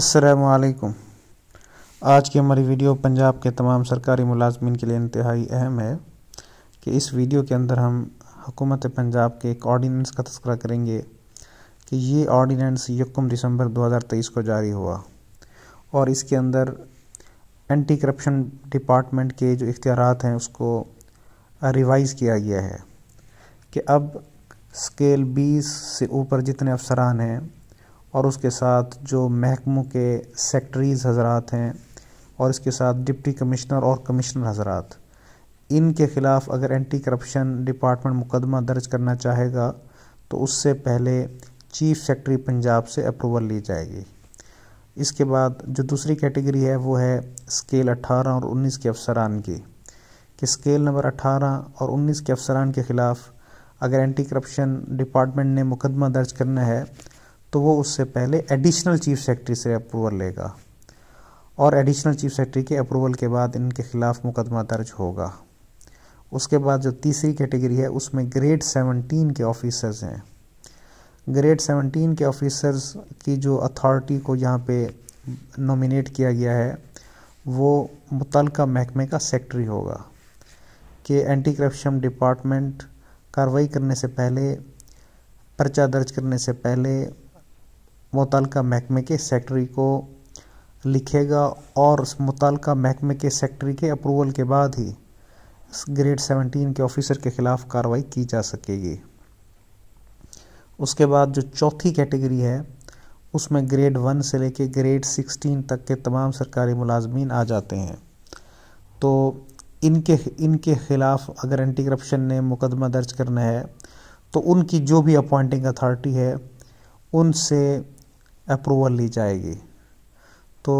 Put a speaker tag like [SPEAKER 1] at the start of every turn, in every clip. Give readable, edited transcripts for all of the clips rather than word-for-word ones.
[SPEAKER 1] السلام علیکم۔ آج کی ہماری ویڈیو پنجاب کے تمام سرکاری ملازمین کے لیے انتہائی اہم ہے کہ اس ویڈیو کے اندر ہم حکومت پنجاب کے ایک آرڈیننس کا تذکرہ کریں گے کہ یہ آرڈیننس 1 دسمبر 2023 کو جاری ہوا اور اس کے اندر اینٹی کرپشن ڈپارٹمنٹ کے جو اختیارات ہیں اس کو ریوائز کیا گیا ہے کہ اب اسکیل 20 سے اوپر جتنے افسران ہیں اور اس کے ساتھ جو محکموں کے سیکٹریز حضرات ہیں اور اس کے ساتھ ڈپٹی کمشنر اور کمشنر حضرات، ان کے خلاف اگر اینٹی کرپشن ڈپارٹمنٹ مقدمہ درج کرنا چاہے گا تو اس سے پہلے چیف سیکٹری پنجاب سے اپروول لی جائے گی۔ اس کے بعد جو دوسری کیٹیگری ہے وہ ہے اسکیل 18 اور 19 کے افسران کی، کہ اسکیل نمبر 18 اور 19 کے افسران کے خلاف اگر اینٹی کرپشن ڈپارٹمنٹ نے مقدمہ درج کرنا ہے تو وہ اس سے پہلے ایڈیشنل چیف سیکٹری سے اپروول لے گا اور ایڈیشنل چیف سیکٹری کے اپروول کے بعد ان کے خلاف مقدمہ درج ہوگا۔ اس کے بعد جو تیسری کیٹیگری ہے اس میں گریڈ 17 کے آفیسرز ہیں۔ گریڈ 17 کے آفیسرز کی جو اتھارٹی کو یہاں پہ نومینیٹ کیا گیا ہے وہ متعلقہ محکمے کا سیکٹری ہوگا، کہ اینٹی کرپشن ڈپارٹمنٹ کارروائی کرنے سے پہلے، پرچہ درج کرنے سے پہلے متعلقہ محکمے کے سیکٹری کو لکھے گا اور اس متعلقہ محکمے کے سیکٹری کے اپروول کے بعد ہی گریڈ 17 کے آفیسر کے خلاف کارروائی کی جا سکے گی۔ اس کے بعد جو چوتھی کیٹیگری ہے اس میں گریڈ 1 سے لے کے گریڈ 16 تک کے تمام سرکاری ملازمین آ جاتے ہیں۔ تو ان کے خلاف اگر اینٹی کرپشن نے مقدمہ درج کرنا ہے تو ان کی جو بھی اپوائنٹنگ اتھارٹی ہے ان سے اپروول لی جائے گی۔ تو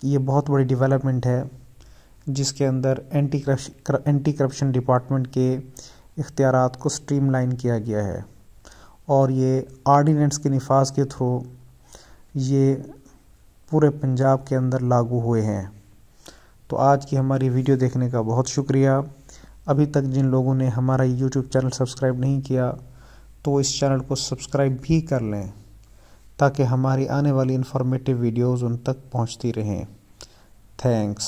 [SPEAKER 1] یہ بہت بڑی ڈیولپمنٹ ہے جس کے اندر اینٹی کرپشن ڈپارٹمنٹ کے اختیارات کو سٹریم لائن کیا گیا ہے اور یہ آرڈیننس کے نفاذ کے تھرو یہ پورے پنجاب کے اندر لاگو ہوئے ہیں۔ تو آج کی ہماری ویڈیو دیکھنے کا بہت شکریہ۔ ابھی تک جن لوگوں نے ہمارا یوٹیوب چینل سبسکرائب نہیں کیا تو اس چینل کو سبسکرائب بھی کر لیں تاکہ ہماری آنے والی انفارمیٹیو ویڈیوز ان تک پہنچتی رہیں۔ تھینکس۔